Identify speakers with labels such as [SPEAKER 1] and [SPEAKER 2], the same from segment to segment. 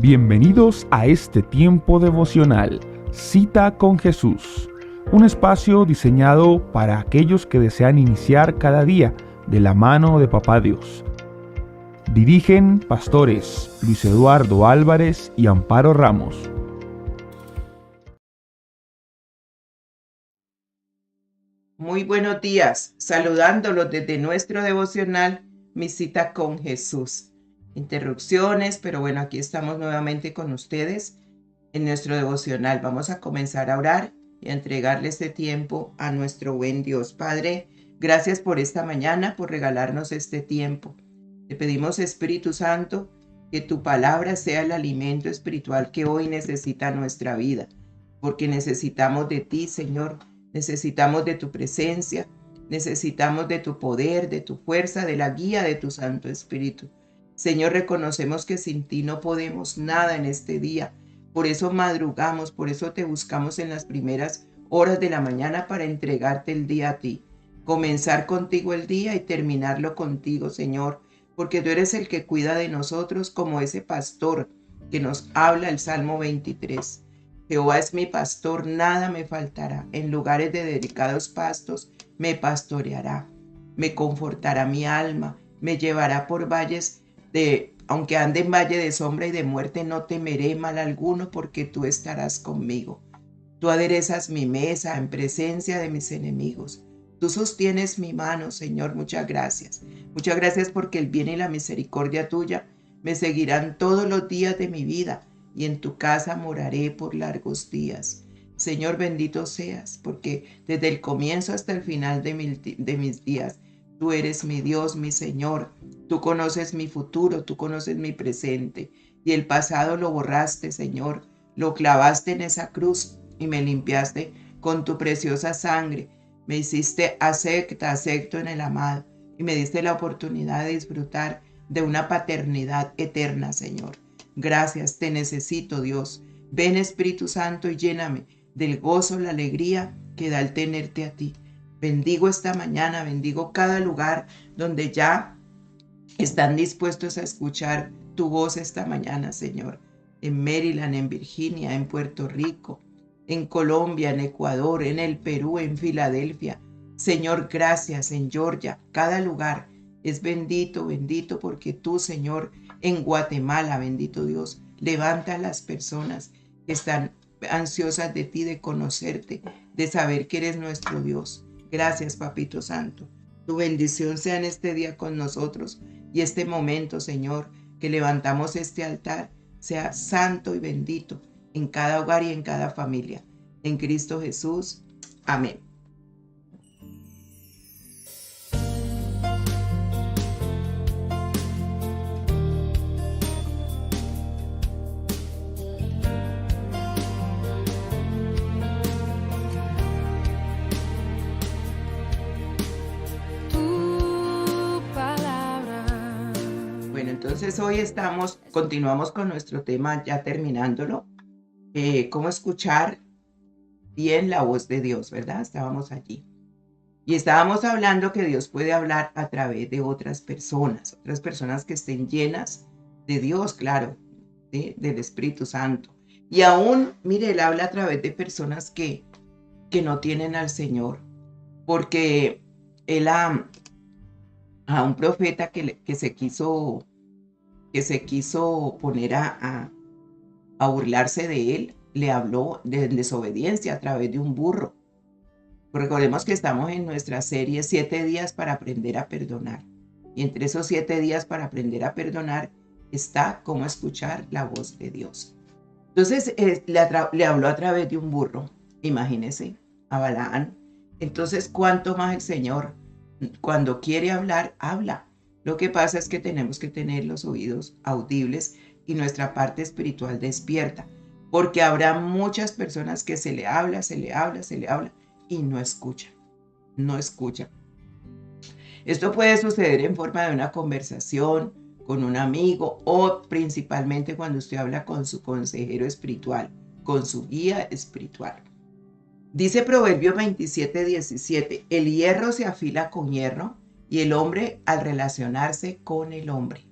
[SPEAKER 1] Bienvenidos a este tiempo devocional, Cita con Jesús, un espacio diseñado para aquellos que desean iniciar cada día de la mano de Papá Dios. Dirigen pastores Luis Eduardo Álvarez y Amparo Ramos.
[SPEAKER 2] Muy buenos días, saludándolos desde nuestro devocional, Mi Cita con Jesús. Interrupciones, pero bueno, aquí estamos nuevamente con ustedes en nuestro devocional. Vamos a comenzar a orar y a entregarle este tiempo a nuestro buen Dios. Padre, gracias por esta mañana, por regalarnos este tiempo. Te pedimos, Espíritu Santo, que tu palabra sea el alimento espiritual que hoy necesita nuestra vida, porque necesitamos de ti, Señor. Necesitamos de tu presencia, necesitamos de tu poder, de tu fuerza, de la guía de tu Santo Espíritu. Señor, reconocemos que sin ti no podemos nada en este día. Por eso madrugamos, por eso te buscamos en las primeras horas de la mañana para entregarte el día a ti. Comenzar contigo el día y terminarlo contigo, Señor, porque tú eres el que cuida de nosotros como ese pastor que nos habla el Salmo 23. Jehová es mi pastor, nada me faltará. En lugares de delicados pastos me pastoreará. Me confortará mi alma, me llevará por valles aunque ande en valle de sombra y de muerte, no temeré mal alguno, porque tú estarás conmigo. Tú aderezas mi mesa en presencia de mis enemigos. Tú sostienes mi mano, Señor, muchas gracias. Muchas gracias porque el bien y la misericordia tuya me seguirán todos los días de mi vida, y en tu casa moraré por largos días. Señor, bendito seas, porque desde el comienzo hasta el final de mis días, tú eres mi Dios, mi Señor. Tú conoces mi futuro, tú conoces mi presente, y el pasado lo borraste, Señor. Lo clavaste en esa cruz y me limpiaste con tu preciosa sangre. Me hiciste acepto en el amado, y me diste la oportunidad de disfrutar de una paternidad eterna, Señor. Gracias, te necesito, Dios. Ven, Espíritu Santo, y lléname del gozo, la alegría que da el tenerte a ti. Bendigo esta mañana, bendigo cada lugar donde ya están dispuestos a escuchar tu voz esta mañana, Señor. En Maryland, en Virginia, en Puerto Rico, en Colombia, en Ecuador, en el Perú, en Filadelfia. Señor, gracias, en Georgia, cada lugar es bendito, bendito, porque tú, Señor, en Guatemala, bendito Dios, levanta a las personas que están ansiosas de ti, de conocerte, de saber que eres nuestro Dios. Gracias, Papito Santo. Tu bendición sea en este día con nosotros, y este momento, Señor, que levantamos este altar, sea santo y bendito en cada hogar y en cada familia. En Cristo Jesús. Amén. Bueno, entonces hoy continuamos con nuestro tema, ya terminándolo. Cómo escuchar bien la voz de Dios, ¿verdad? Estábamos allí. Y estábamos hablando que Dios puede hablar a través de otras personas que estén llenas de Dios, claro, ¿sí? Del Espíritu Santo. Y aún, mire, Él habla a través de personas que no tienen al Señor, porque Él a un profeta que se quiso poner a burlarse de él, le habló de desobediencia a través de un burro. Recordemos que estamos en nuestra serie 7 días para aprender a perdonar. Y entre esos 7 días para aprender a perdonar está cómo escuchar la voz de Dios. Entonces le habló a través de un burro, imagínense, a Balaán. Entonces, ¿cuánto más el Señor? Cuando quiere hablar, habla. Lo que pasa es que tenemos que tener los oídos audibles y nuestra parte espiritual despierta, porque habrá muchas personas que se le habla y no escuchan, no escuchan. Esto puede suceder en forma de una conversación con un amigo, o principalmente cuando usted habla con su consejero espiritual, con su guía espiritual. Dice Proverbios 27:17, el hierro se afila con hierro, y el hombre al relacionarse con el hombre.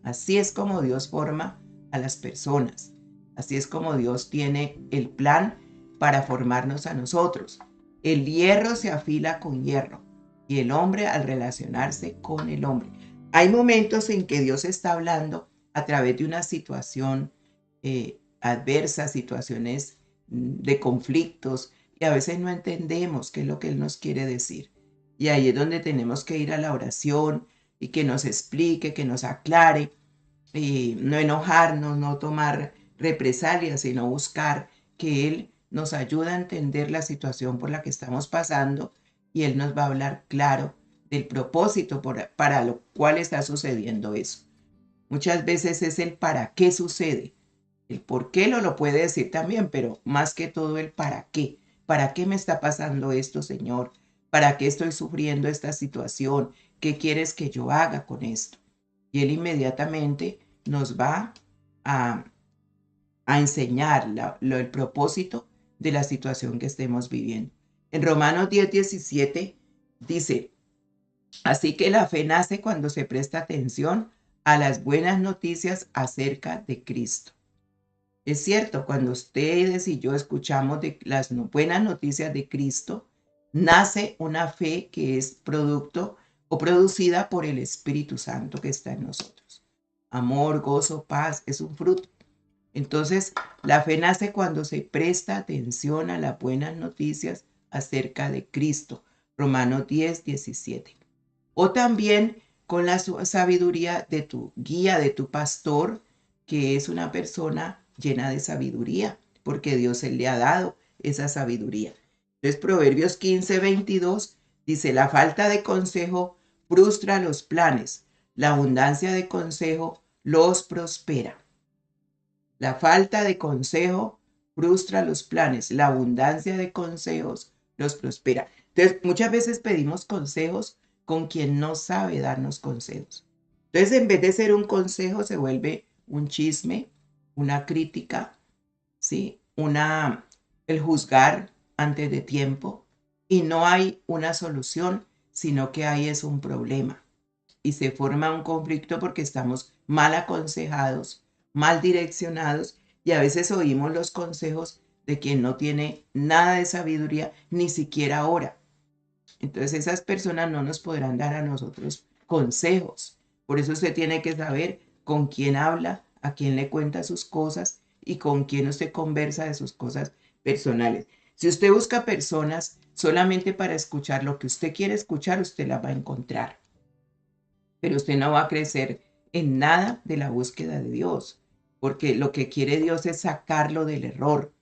[SPEAKER 2] Así es como Dios forma a las personas. Así es como Dios tiene el plan para formarnos a nosotros. El hierro se afila con hierro y el hombre al relacionarse con el hombre. Hay momentos en que Dios está hablando a través de una situación adversa, situaciones de conflictos, y a veces no entendemos qué es lo que Él nos quiere decir. Y ahí es donde tenemos que ir a la oración y que nos explique, que nos aclare, y no enojarnos, no tomar represalias, sino buscar que Él nos ayude a entender la situación por la que estamos pasando y Él nos va a hablar claro del propósito para lo cual está sucediendo eso. Muchas veces es el para qué sucede. El por qué lo puede decir también, pero más que todo el para qué. ¿Para qué me está pasando esto, Señor? ¿Para qué estoy sufriendo esta situación? ¿Qué quieres que yo haga con esto? Y Él inmediatamente nos va a, a enseñar el propósito de la situación que estemos viviendo. En Romanos 10:17 dice, así que la fe nace cuando se presta atención a las buenas noticias acerca de Cristo. Es cierto, cuando ustedes y yo escuchamos de las buenas noticias de Cristo, nace una fe que es producto o producida por el Espíritu Santo que está en nosotros. Amor, gozo, paz, es un fruto. Entonces, la fe nace cuando se presta atención a las buenas noticias acerca de Cristo. Romanos 10:17. O también con la sabiduría de tu guía, de tu pastor, que es una persona llena de sabiduría, porque Dios le ha dado esa sabiduría. Entonces, Proverbios 15:22 dice, la falta de consejo frustra los planes, la abundancia de consejo los prospera. La falta de consejo frustra los planes, la abundancia de consejos los prospera. Entonces, muchas veces pedimos consejos con quien no sabe darnos consejos. Entonces, en vez de ser un consejo, se vuelve un chisme, una crítica, ¿sí? El juzgar antes de tiempo, y no hay una solución, sino que hay es un problema. Y se forma un conflicto porque estamos mal aconsejados, mal direccionados, y a veces oímos los consejos de quien no tiene nada de sabiduría, ni siquiera ora. Entonces esas personas no nos podrán dar a nosotros consejos. Por eso usted tiene que saber con quién habla, a quién le cuenta sus cosas y con quién usted conversa de sus cosas personales. Si usted busca personas solamente para escuchar lo que usted quiere escuchar, usted las va a encontrar. Pero usted no va a crecer en nada de la búsqueda de Dios, porque lo que quiere Dios es sacarlo del error,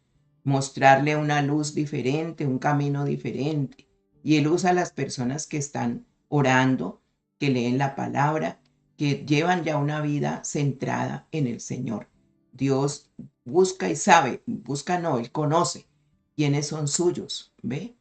[SPEAKER 2] mostrarle una luz diferente, un camino diferente. Y Él usa a las personas que están orando, que leen la palabra, que llevan ya una vida centrada en el Señor. Dios busca y sabe, busca no, Él conoce quiénes son suyos, ¿ve?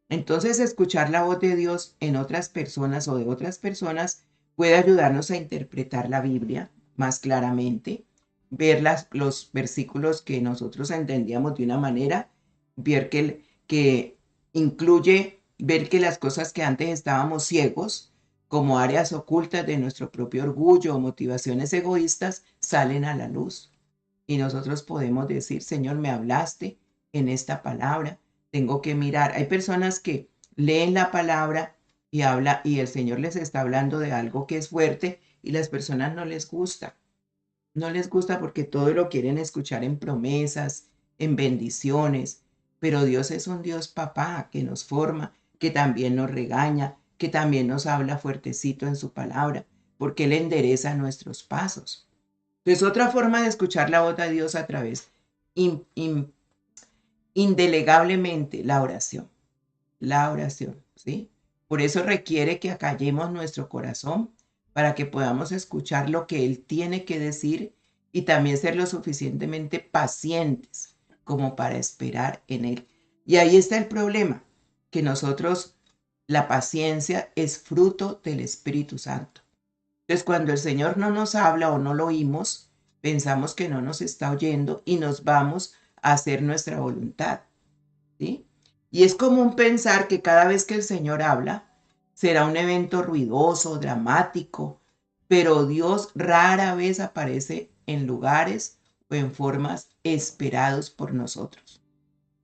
[SPEAKER 2] Entonces, escuchar la voz de Dios en otras personas o de otras personas puede ayudarnos a interpretar la Biblia más claramente, ver los versículos que nosotros entendíamos de una manera, ver que incluye ver que las cosas que antes estábamos ciegos, como áreas ocultas de nuestro propio orgullo o motivaciones egoístas, salen a la luz. Y nosotros podemos decir, Señor, me hablaste en esta palabra, tengo que mirar. Hay personas que leen la palabra y el Señor les está hablando de algo que es fuerte y las personas no les gusta. No les gusta porque todo lo quieren escuchar en promesas, en bendiciones. Pero Dios es un Dios papá que nos forma, que también nos regaña, que también nos habla fuertecito en su palabra, porque Él endereza nuestros pasos. Entonces, otra forma de escuchar la voz de Dios a través, indelegablemente, la oración, ¿sí? Por eso requiere que acallemos nuestro corazón para que podamos escuchar lo que Él tiene que decir y también ser lo suficientemente pacientes como para esperar en Él. Y ahí está el problema, que nosotros, la paciencia es fruto del Espíritu Santo. Entonces, cuando el Señor no nos habla o no lo oímos, pensamos que no nos está oyendo y nos vamos a hacer nuestra voluntad, ¿sí? Y es común pensar que cada vez que el Señor habla, será un evento ruidoso, dramático, pero Dios rara vez aparece en lugares o en formas esperados por nosotros.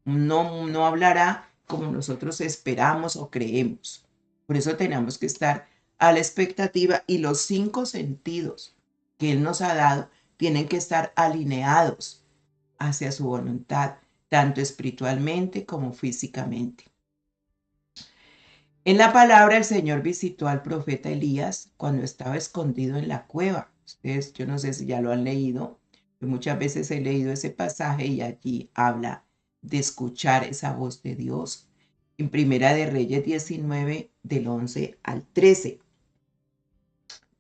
[SPEAKER 2] No hablará como nosotros esperamos o creemos. Por eso tenemos que estar a la expectativa, y los 5 sentidos que Él nos ha dado tienen que estar alineados hacia su voluntad, tanto espiritualmente como físicamente. En la palabra, el Señor visitó al profeta Elías cuando estaba escondido en la cueva. Ustedes, yo no sé si ya lo han leído, pero muchas veces he leído ese pasaje y allí habla de escuchar esa voz de Dios. En Primera de Reyes 19, del 11 al 13.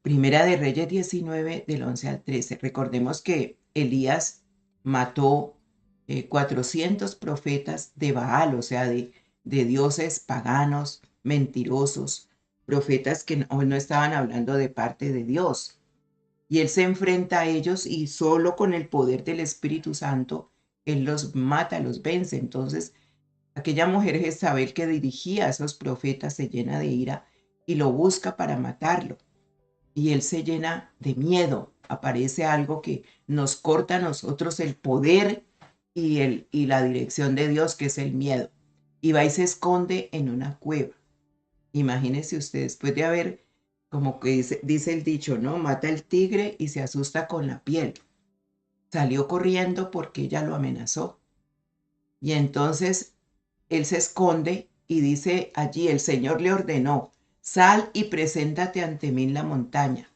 [SPEAKER 2] Primera de Reyes 19, del 11 al 13. Recordemos que Elías mató 400 profetas de Baal, o sea, de dioses paganos, mentirosos, profetas que no estaban hablando de parte de Dios. Y él se enfrenta a ellos y solo con el poder del Espíritu Santo, él los mata, los vence. Entonces, aquella mujer Jezabel que dirigía a esos profetas se llena de ira y lo busca para matarlo. Y él se llena de miedo. Aparece algo que nos corta a nosotros el poder y la dirección de Dios, que es el miedo. Y va y se esconde en una cueva. Imagínense usted, después de haber, como que dice el dicho, ¿no? Mata el tigre y se asusta con la piel. Salió corriendo porque ella lo amenazó. Y entonces él se esconde y dice allí, el Señor le ordenó: sal y preséntate ante mí en la montaña,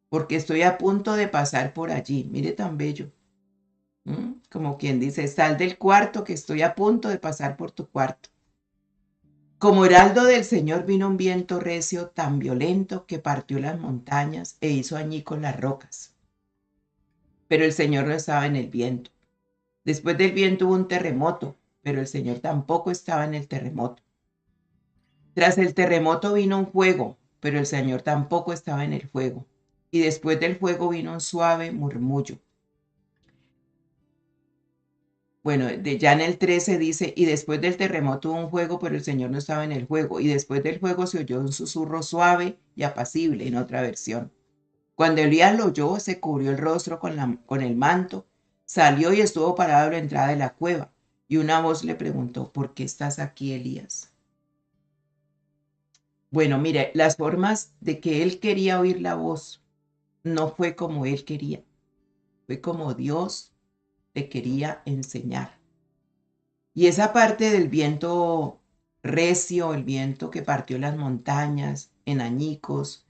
[SPEAKER 2] porque estoy a punto de pasar por allí. Mire tan bello. Como quien dice, sal del cuarto, que estoy a punto de pasar por tu cuarto. Como heraldo del Señor vino un viento recio tan violento que partió las montañas e hizo añicos las rocas. Pero el Señor no estaba en el viento. Después del viento hubo un terremoto, pero el Señor tampoco estaba en el terremoto. Tras el terremoto vino un fuego, pero el Señor tampoco estaba en el fuego. Y después del fuego vino un suave murmullo. Bueno, ya en el 13 dice, y después del terremoto hubo un fuego, pero el Señor no estaba en el fuego. Y después del fuego se oyó un susurro suave y apacible, en otra versión. Cuando Elías lo oyó, se cubrió el rostro con el manto, salió y estuvo parado a la entrada de la cueva. Y una voz le preguntó: ¿por qué estás aquí, Elías? Bueno, mire, las formas de que él quería oír la voz no fue como él quería, fue como Dios le quería enseñar. Y esa parte del viento recio, el viento que partió las montañas en añicos,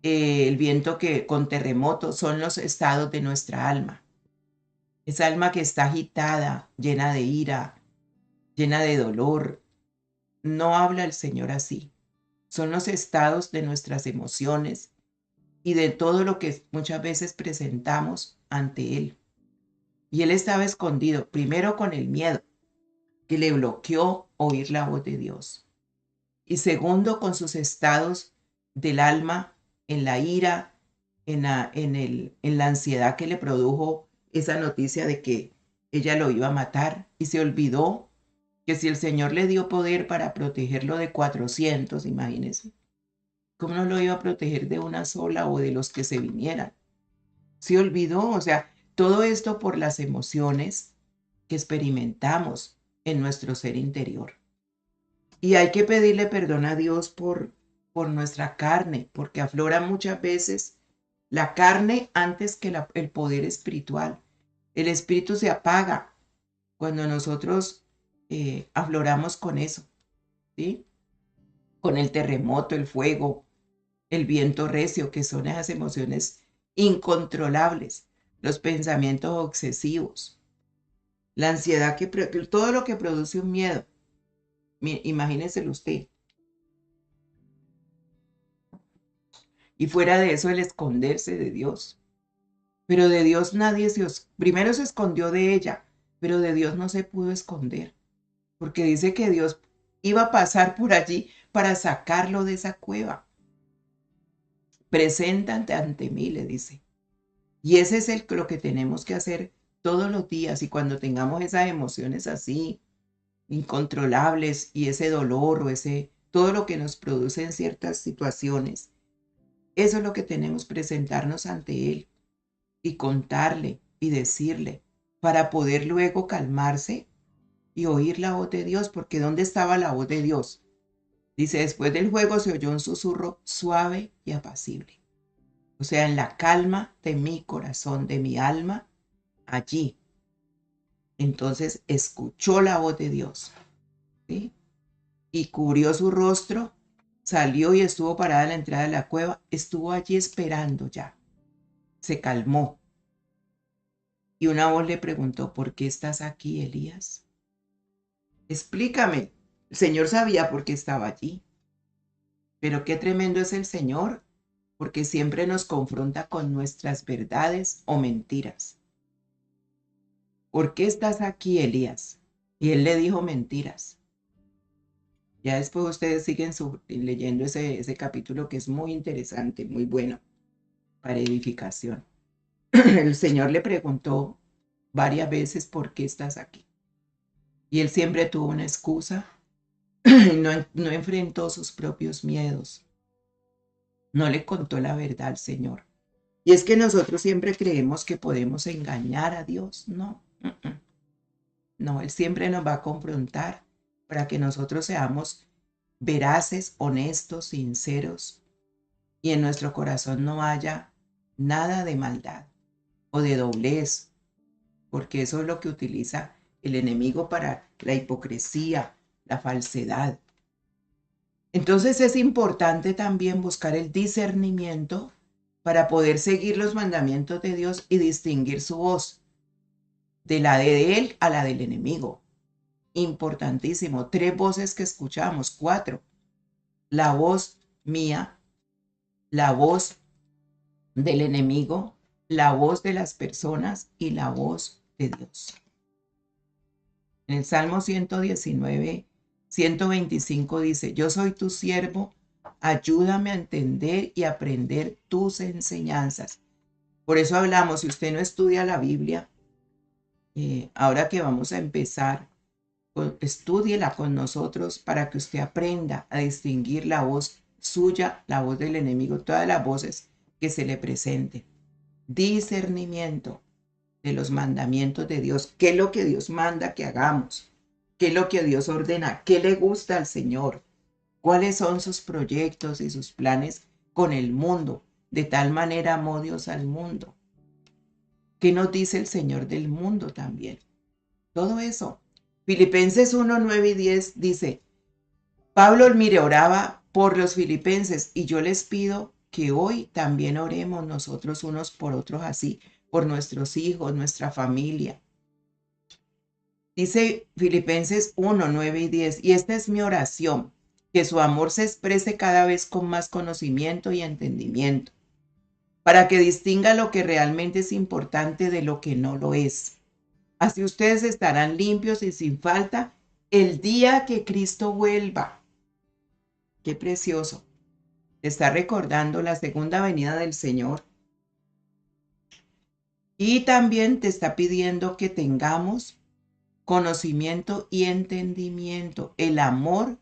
[SPEAKER 2] el viento que con terremotos, son los estados de nuestra alma. Esa alma que está agitada, llena de ira, llena de dolor. No habla el Señor así. Son los estados de nuestras emociones y de todo lo que muchas veces presentamos ante Él. Y Él estaba escondido, primero con el miedo, que le bloqueó oír la voz de Dios. Y segundo, con sus estados del alma, en la ira, en la ansiedad que le produjo esa noticia de que ella lo iba a matar. Y se olvidó que si el Señor le dio poder para protegerlo de 400, imagínense, ¿cómo no lo iba a proteger de una sola o de los que se vinieran? Se olvidó, o sea, todo esto por las emociones que experimentamos en nuestro ser interior. Y hay que pedirle perdón a Dios por nuestra carne, porque aflora muchas veces la carne antes que el poder espiritual. El espíritu se apaga cuando nosotros afloramos con eso, ¿sí? Con el terremoto, el fuego, el viento recio, que son esas emociones incontrolables, los pensamientos obsesivos, la ansiedad, todo lo que produce un miedo. Imagínenselo usted. Y fuera de eso, el esconderse de Dios. Pero de Dios nadie primero se escondió de ella, pero de Dios no se pudo esconder, porque dice que Dios iba a pasar por allí para sacarlo de esa cueva. Preséntate ante mí, le dice. Y ese es lo que tenemos que hacer todos los días. Y cuando tengamos esas emociones así, incontrolables, y ese dolor o todo lo que nos produce en ciertas situaciones, eso es lo que tenemos, presentarnos ante Él y contarle y decirle para poder luego calmarse y oír la voz de Dios, porque ¿dónde estaba la voz de Dios? Dice, después del juego se oyó un susurro suave y apacible. O sea, en la calma de mi corazón, de mi alma, allí. Entonces escuchó la voz de Dios, ¿sí? Y cubrió su rostro, salió y estuvo parada en la entrada de la cueva, estuvo allí esperando ya. Se calmó. Y una voz le preguntó, ¿por qué estás aquí, Elías? Explícame. El Señor sabía por qué estaba allí. Pero qué tremendo es el Señor, porque siempre nos confronta con nuestras verdades o mentiras. ¿Por qué estás aquí, Elías? Y él le dijo mentiras. Ya después ustedes siguen leyendo ese capítulo que es muy interesante, muy bueno para edificación. El Señor le preguntó varias veces por qué estás aquí. Y él siempre tuvo una excusa. No enfrentó sus propios miedos. No le contó la verdad al Señor. Y es que nosotros siempre creemos que podemos engañar a Dios. No. No, Él siempre nos va a confrontar para que nosotros seamos veraces, honestos, sinceros y en nuestro corazón no haya nada de maldad o de doblez, porque eso es lo que utiliza el enemigo para la hipocresía, la falsedad. Entonces es importante también buscar el discernimiento para poder seguir los mandamientos de Dios y distinguir su voz de la de Él a la del enemigo. Importantísimo. 3 voces que escuchamos, 4. La voz mía, la voz del enemigo, la voz de las personas y la voz de Dios. En el Salmo 119, 125 dice, yo soy tu siervo, ayúdame a entender y aprender tus enseñanzas. Por eso hablamos, si usted no estudia la Biblia, ahora que vamos a empezar, estúdiela con nosotros para que usted aprenda a distinguir la voz suya, la voz del enemigo, todas las voces que se le presenten. Discernimiento de los mandamientos de Dios. ¿Qué es lo que Dios manda que hagamos? ¿Qué es lo que Dios ordena? ¿Qué le gusta al Señor? ¿Cuáles son sus proyectos y sus planes con el mundo? De tal manera amó Dios al mundo. ¿Qué nos dice el Señor del mundo también? Todo eso. Filipenses 1, 9 y 10 dice, Pablo, mire, oraba por los filipenses y yo les pido que hoy también oremos nosotros unos por otros así, por nuestros hijos, nuestra familia. Dice Filipenses 1, 9 y 10, y esta es mi oración, que su amor se exprese cada vez con más conocimiento y entendimiento, para que distinga lo que realmente es importante de lo que no lo es. Así ustedes estarán limpios y sin falta el día que Cristo vuelva. Qué precioso. Te está recordando la segunda venida del Señor. Y también te está pidiendo que tengamos conocimiento y entendimiento. El amor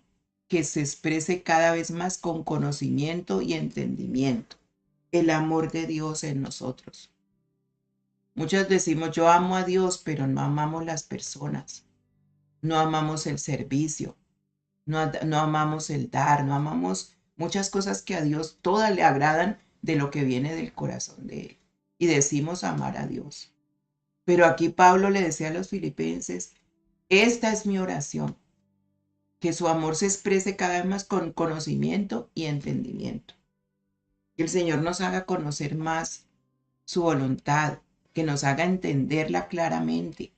[SPEAKER 2] que se exprese cada vez más con conocimiento y entendimiento. El amor de Dios en nosotros. Muchos decimos, yo amo a Dios, pero no amamos las personas. No amamos el servicio. No amamos el dar. No amamos muchas cosas que a Dios todas le agradan de lo que viene del corazón de Él. Y decimos amar a Dios. Pero aquí Pablo le decía a los filipenses, esta es mi oración, que su amor se exprese cada vez más con conocimiento y entendimiento. Que el Señor nos haga conocer más su voluntad, que nos haga entenderla claramente,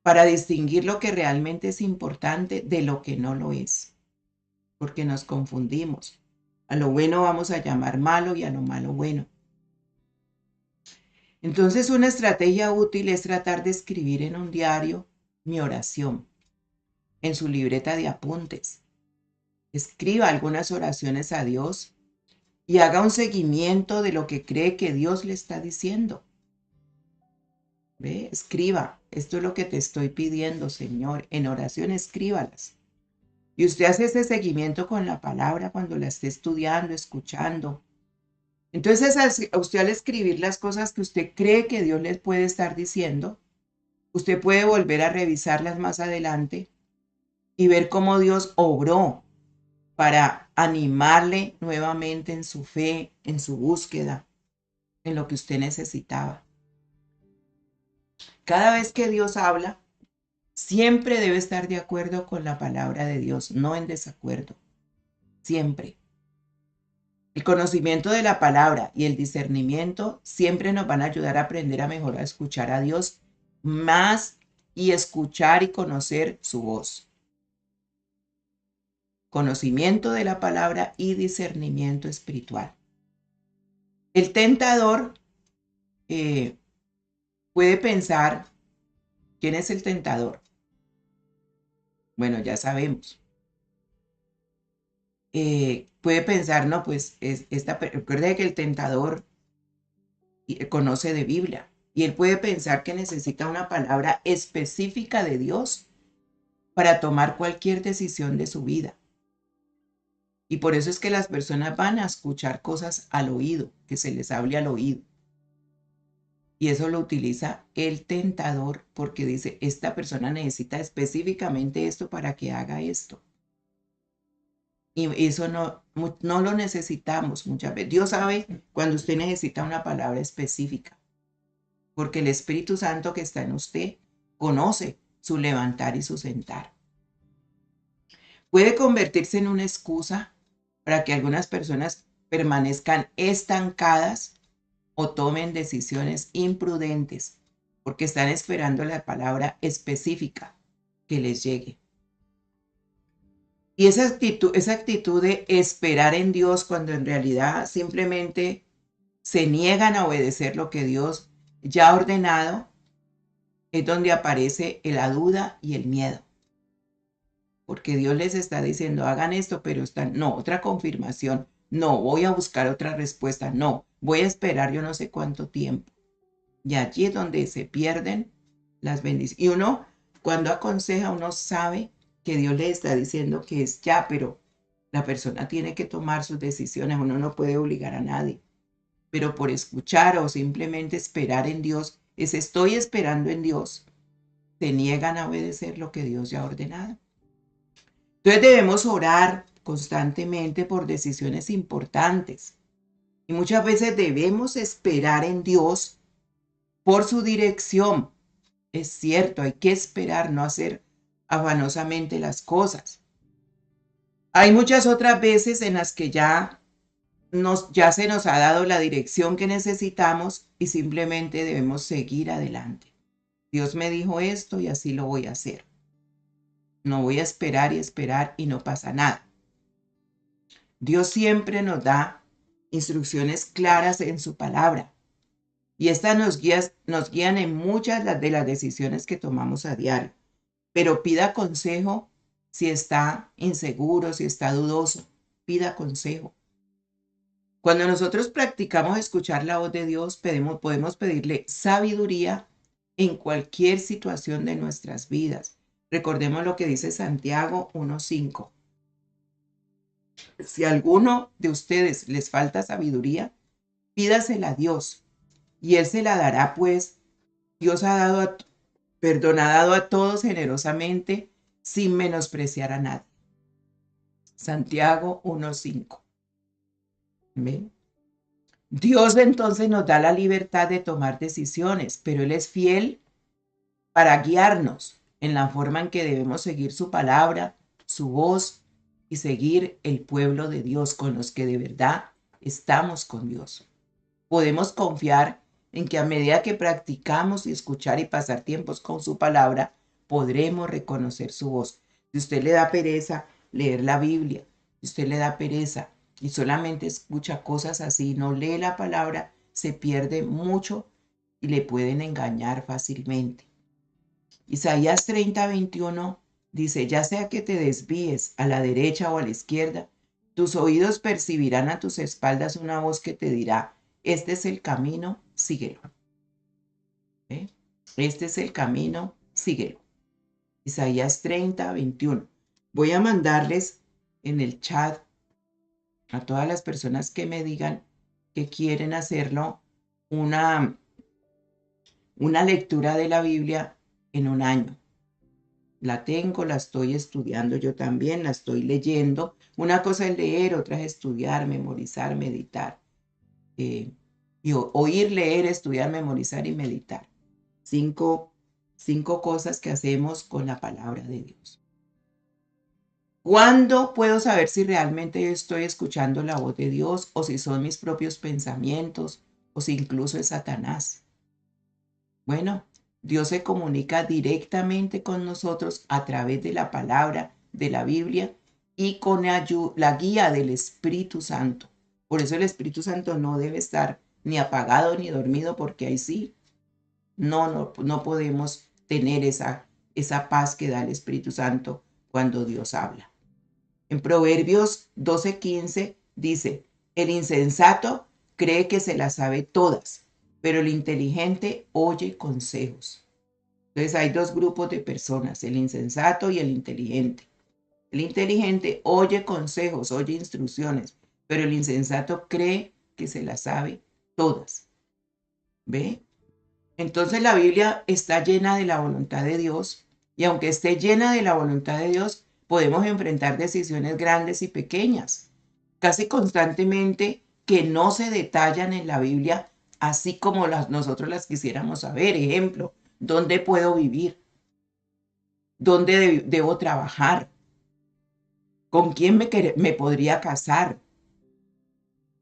[SPEAKER 2] para distinguir lo que realmente es importante de lo que no lo es, porque nos confundimos. A lo bueno vamos a llamar malo y a lo malo bueno. Entonces, una estrategia útil es tratar de escribir en un diario mi oración, en su libreta de apuntes. Escriba algunas oraciones a Dios y haga un seguimiento de lo que cree que Dios le está diciendo. ¿Ve? Escriba, esto es lo que te estoy pidiendo, Señor. En oración, escríbalas. Y usted hace ese seguimiento con la palabra cuando la esté estudiando, escuchando. Entonces, a usted al escribir las cosas que usted cree que Dios les puede estar diciendo, usted puede volver a revisarlas más adelante y ver cómo Dios obró para animarle nuevamente en su fe, en su búsqueda, en lo que usted necesitaba. Cada vez que Dios habla, siempre debe estar de acuerdo con la palabra de Dios, no en desacuerdo, siempre. El conocimiento de la palabra y el discernimiento siempre nos van a ayudar a aprender a mejorar, a escuchar a Dios más y escuchar y conocer su voz. Conocimiento de la palabra y discernimiento espiritual. El tentador puede pensar, ¿quién es el tentador? Bueno, ya sabemos. Puede pensar, no, pues recuerde que el tentador conoce de Biblia y él puede pensar que necesita una palabra específica de Dios para tomar cualquier decisión de su vida. Y por eso es que las personas van a escuchar cosas al oído, que se les hable al oído. Y eso lo utiliza el tentador porque dice, esta persona necesita específicamente esto para que haga esto. Y eso no lo necesitamos muchas veces. Dios sabe cuando usted necesita una palabra específica, porque el Espíritu Santo que está en usted conoce su levantar y su sentar. Puede convertirse en una excusa para que algunas personas permanezcan estancadas o tomen decisiones imprudentes, porque están esperando la palabra específica que les llegue. Y esa actitud de esperar en Dios cuando en realidad simplemente se niegan a obedecer lo que Dios ya ha ordenado, es donde aparece la duda y el miedo. Porque Dios les está diciendo, hagan esto, pero no, otra confirmación, no, voy a buscar otra respuesta, no, voy a esperar yo no sé cuánto tiempo. Y allí es donde se pierden las bendiciones. Y uno, cuando aconseja, uno sabe que Dios le está diciendo que es ya, pero la persona tiene que tomar sus decisiones. Uno no puede obligar a nadie. Pero por escuchar o simplemente esperar en Dios, estoy esperando en Dios, se niegan a obedecer lo que Dios ya ha ordenado. Entonces debemos orar constantemente por decisiones importantes. Y muchas veces debemos esperar en Dios por su dirección. Es cierto, hay que esperar, no hacer afanosamente las cosas. Hay muchas otras veces en las que ya se nos ha dado la dirección que necesitamos y simplemente debemos seguir adelante. Dios me dijo esto y así lo voy a hacer. No voy a esperar y no pasa nada. Dios siempre nos da instrucciones claras en su palabra y estas nos guían en muchas de las decisiones que tomamos a diario. Pero pida consejo si está inseguro, si está dudoso, pida consejo. Cuando nosotros practicamos escuchar la voz de Dios, podemos pedirle sabiduría en cualquier situación de nuestras vidas. Recordemos lo que dice Santiago 1:5. Si a alguno de ustedes les falta sabiduría, pídasela a Dios y Él se la dará, pues Dios ha dado a todos generosamente sin menospreciar a nadie. Santiago 1:5. ¿Ven? Dios entonces nos da la libertad de tomar decisiones, pero Él es fiel para guiarnos en la forma en que debemos seguir su palabra, su voz y seguir el pueblo de Dios con los que de verdad estamos con Dios. Podemos confiar en que a medida que practicamos y escuchar y pasar tiempos con su palabra, podremos reconocer su voz. Si usted le da pereza leer la Biblia, si usted le da pereza y solamente escucha cosas así, no lee la palabra, se pierde mucho y le pueden engañar fácilmente. Isaías 30:21 dice, ya sea que te desvíes a la derecha o a la izquierda, tus oídos percibirán a tus espaldas una voz que te dirá, este es el camino, síguelo. ¿Eh? Este es el camino, síguelo. Isaías 30:21. Voy a mandarles en el chat a todas las personas que me digan que quieren hacerlo una lectura de la Biblia en un año. La tengo, la estoy estudiando yo también, la estoy leyendo. Una cosa es leer, otra es estudiar, memorizar, meditar. Y oír, leer, estudiar, memorizar y meditar. Cinco cosas que hacemos con la palabra de Dios. ¿Cuándo puedo saber si realmente estoy escuchando la voz de Dios o si son mis propios pensamientos o si incluso es Satanás? Bueno, Dios se comunica directamente con nosotros a través de la palabra de la Biblia y con la guía del Espíritu Santo. Por eso el Espíritu Santo no debe estar ni apagado ni dormido, porque ahí sí, no podemos tener esa paz que da el Espíritu Santo cuando Dios habla. En Proverbios 12:15 dice, el insensato cree que se las sabe todas, pero el inteligente oye consejos. Entonces hay dos grupos de personas, el insensato y el inteligente. El inteligente oye consejos, oye instrucciones, pero el insensato cree que se las sabe todas. ¿Ve? Entonces la Biblia está llena de la voluntad de Dios, y aunque esté llena de la voluntad de Dios, podemos enfrentar decisiones grandes y pequeñas, casi constantemente, que no se detallan en la Biblia, así como nosotros las quisiéramos saber. Ejemplo, ¿dónde puedo vivir? ¿Dónde debo trabajar? ¿Con quién me podría casar?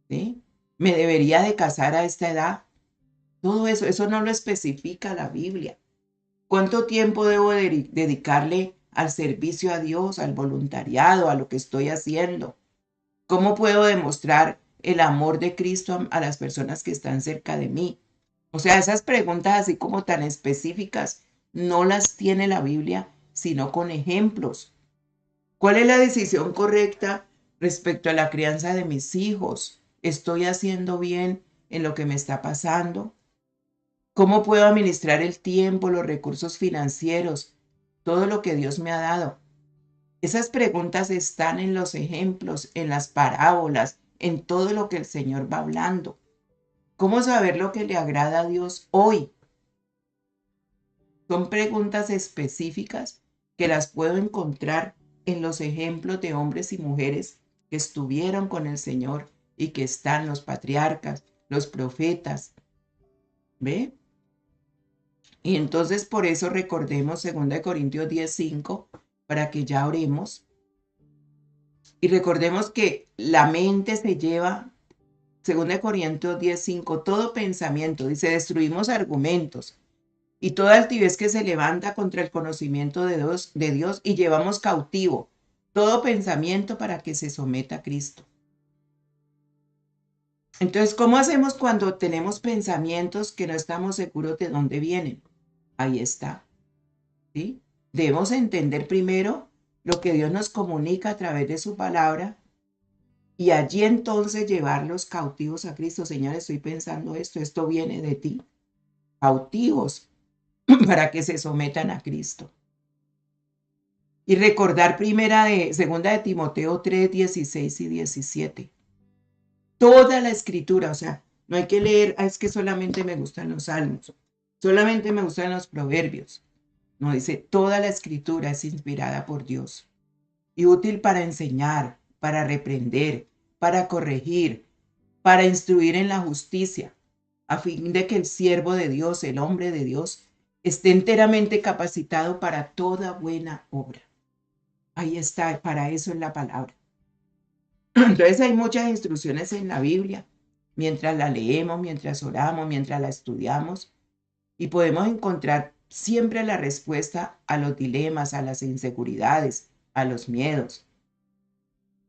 [SPEAKER 2] ¿Sí? ¿Me debería de casar a esta edad? Todo eso no lo especifica la Biblia. ¿Cuánto tiempo debo dedicarle al servicio a Dios, al voluntariado, a lo que estoy haciendo? ¿Cómo puedo demostrar el amor de Cristo a las personas que están cerca de mí? O sea, esas preguntas así como tan específicas no las tiene la Biblia, sino con ejemplos. ¿Cuál es la decisión correcta respecto a la crianza de mis hijos? ¿Estoy haciendo bien en lo que me está pasando? ¿Cómo puedo administrar el tiempo, los recursos financieros, todo lo que Dios me ha dado? Esas preguntas están en los ejemplos, en las parábolas, en todo lo que el Señor va hablando. ¿Cómo saber lo que le agrada a Dios hoy? Son preguntas específicas que las puedo encontrar en los ejemplos de hombres y mujeres que estuvieron con el Señor y que están los patriarcas, los profetas. ¿Ve? Y entonces por eso recordemos 2 Corintios 10:5 para que ya oremos. Y recordemos que la mente se lleva, 2 Corintios 10:5, todo pensamiento, dice, destruimos argumentos y toda altivez que se levanta contra el conocimiento de Dios y llevamos cautivo todo pensamiento para que se someta a Cristo. Entonces, ¿cómo hacemos cuando tenemos pensamientos que no estamos seguros de dónde vienen? Ahí está, ¿sí? Debemos entender primero lo que Dios nos comunica a través de su palabra y allí entonces llevarlos cautivos a Cristo. Señor, estoy pensando esto viene de ti. Cautivos para que se sometan a Cristo. Y recordar segunda de Timoteo 3:16 y 17. Toda la escritura, o sea, no hay que leer, es que solamente me gustan los salmos, solamente me gustan los proverbios. No, dice, toda la escritura es inspirada por Dios y útil para enseñar, para reprender, para corregir, para instruir en la justicia, a fin de que el siervo de Dios, el hombre de Dios, esté enteramente capacitado para toda buena obra. Ahí está, para eso es la palabra. Entonces hay muchas instrucciones en la Biblia, mientras la leemos, mientras oramos, mientras la estudiamos, y podemos encontrar siempre la respuesta a los dilemas, a las inseguridades, a los miedos.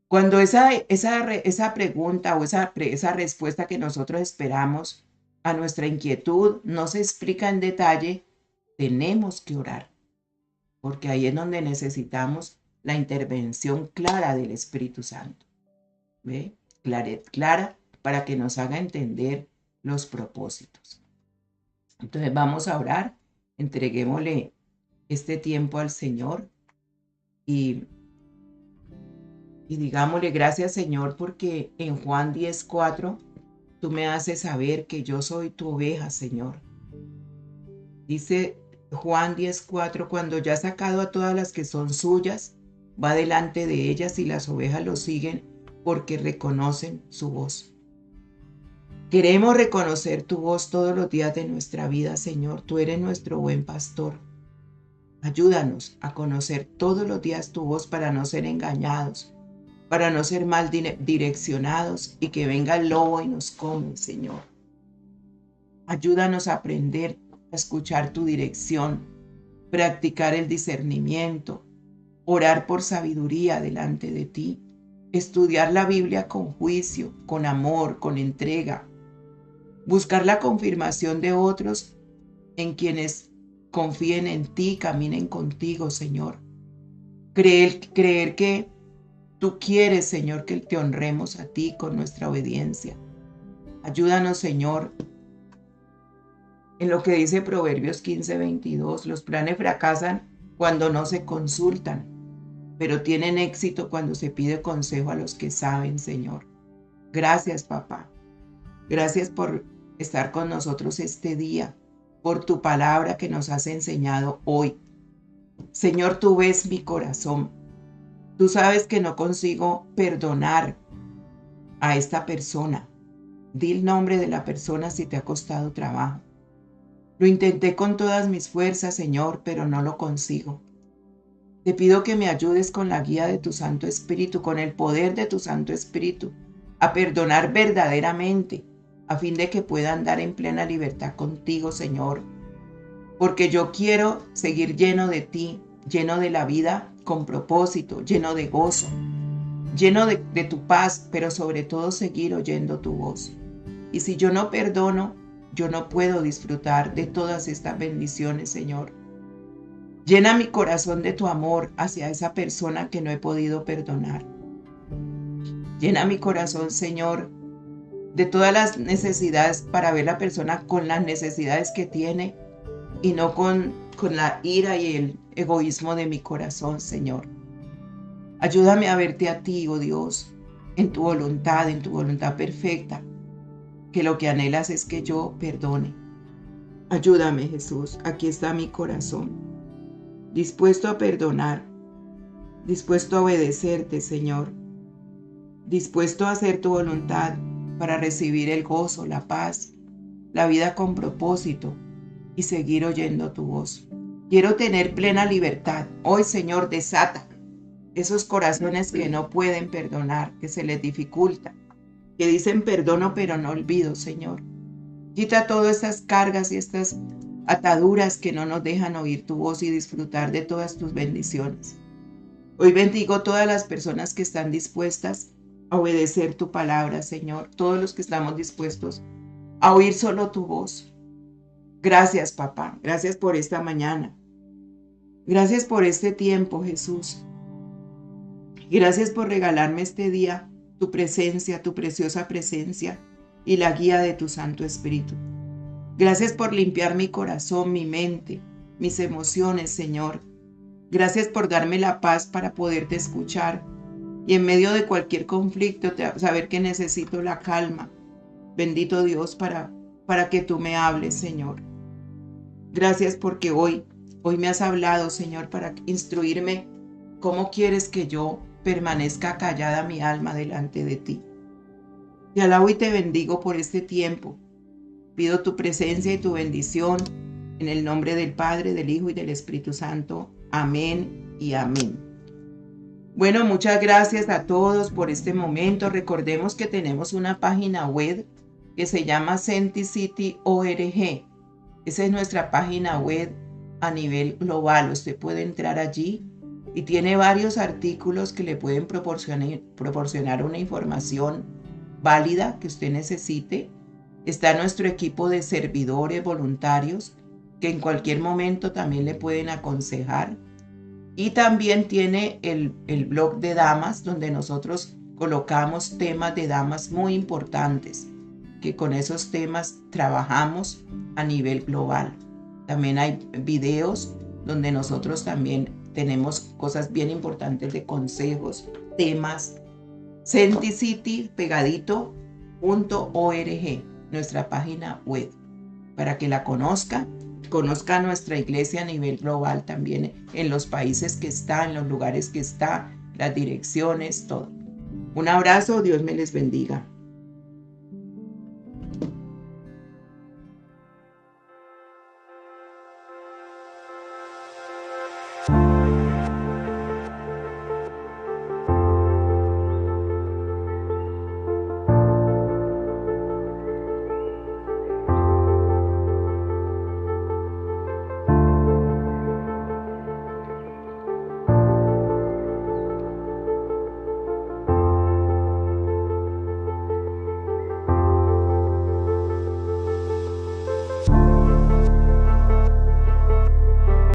[SPEAKER 2] Cuando esa pregunta o esa respuesta que nosotros esperamos a nuestra inquietud no se explica en detalle, tenemos que orar, porque ahí es donde necesitamos la intervención clara del Espíritu Santo. ¿Ve? Clara para que nos haga entender los propósitos. Entonces vamos a orar, entreguémosle este tiempo al Señor y digámosle gracias, Señor, porque en Juan 10:4 tú me haces saber que yo soy tu oveja, Señor. Dice Juan 10:4, cuando ya ha sacado a todas las que son suyas, va delante de ellas y las ovejas lo siguen porque reconocen su voz. Queremos reconocer tu voz todos los días de nuestra vida, Señor. Tú eres nuestro buen pastor. Ayúdanos a conocer todos los días tu voz para no ser engañados, para no ser mal direccionados y que venga el lobo y nos come, Señor. Ayúdanos a aprender a escuchar tu dirección, practicar el discernimiento, orar por sabiduría delante de ti, estudiar la Biblia con juicio, con amor, con entrega, buscar la confirmación de otros en quienes confíen en ti, caminen contigo, Señor. Creer que tú quieres, Señor, que te honremos a ti con nuestra obediencia. Ayúdanos, Señor, en lo que dice Proverbios 15:22. Los planes fracasan cuando no se consultan, pero tienen éxito cuando se pide consejo a los que saben, Señor. Gracias, papá. Gracias por estar con nosotros este día, por tu palabra que nos has enseñado hoy. Señor, tú ves mi corazón. Tú sabes que no consigo perdonar a esta persona. Di el nombre de la persona si te ha costado trabajo. Lo intenté con todas mis fuerzas, Señor, pero no lo consigo. Te pido que me ayudes con la guía de tu Santo Espíritu, con el poder de tu Santo Espíritu, a perdonar verdaderamente, a fin de que pueda andar en plena libertad contigo, Señor. Porque yo quiero seguir lleno de ti, lleno de la vida con propósito, lleno de gozo, lleno de tu paz, pero sobre todo seguir oyendo tu voz. Y si yo no perdono, yo no puedo disfrutar de todas estas bendiciones, Señor. Llena mi corazón de tu amor hacia esa persona que no he podido perdonar. Llena mi corazón, Señor, de todas las necesidades para ver la persona con las necesidades que tiene y no con la ira y el egoísmo de mi corazón, Señor. Ayúdame a verte a ti, oh Dios, en tu voluntad perfecta, que lo que anhelas es que yo perdone. Ayúdame, Jesús, aquí está mi corazón, dispuesto a perdonar, dispuesto a obedecerte, Señor, dispuesto a hacer tu voluntad para recibir el gozo, la paz, la vida con propósito y seguir oyendo tu voz. Quiero tener plena libertad. Hoy, Señor, desata esos corazones que no pueden perdonar, que se les dificulta, que dicen perdono pero no olvido, Señor. Quita todas estas cargas y estas ataduras que no nos dejan oír tu voz y disfrutar de todas tus bendiciones. Hoy bendigo todas las personas que están dispuestas a obedecer tu palabra, Señor. Todos los que estamos dispuestos a oír solo tu voz. Gracias, papá. Gracias por esta mañana. Gracias por este tiempo, Jesús. Gracias por regalarme este día tu presencia, tu preciosa presencia y la guía de tu Santo Espíritu. Gracias por limpiar mi corazón, mi mente, mis emociones, Señor. Gracias por darme la paz para poderte escuchar y en medio de cualquier conflicto saber que necesito la calma. Bendito Dios para que tú me hables, Señor. Gracias porque hoy me has hablado, Señor, para instruirme cómo quieres que yo permanezca callada mi alma delante de ti. Te alabo y te bendigo por este tiempo. Pido tu presencia y tu bendición en el nombre del Padre, del Hijo y del Espíritu Santo. Amén y amén. Bueno, muchas gracias a todos por este momento. Recordemos que tenemos una página web que se llama Senticity.org. Esa es nuestra página web a nivel global. Usted puede entrar allí y tiene varios artículos que le pueden proporcionar una información válida que usted necesite. Está nuestro equipo de servidores voluntarios que en cualquier momento también le pueden aconsejar. Y también tiene el blog de damas donde nosotros colocamos temas de damas muy importantes, que con esos temas trabajamos a nivel global. También hay videos donde nosotros también tenemos cosas bien importantes de consejos, temas. Senticity, pegadito, nuestra página web, para que la conozca nuestra iglesia a nivel global también, en los países que está, en los lugares que está, las direcciones, todo. Un abrazo, Dios me les bendiga.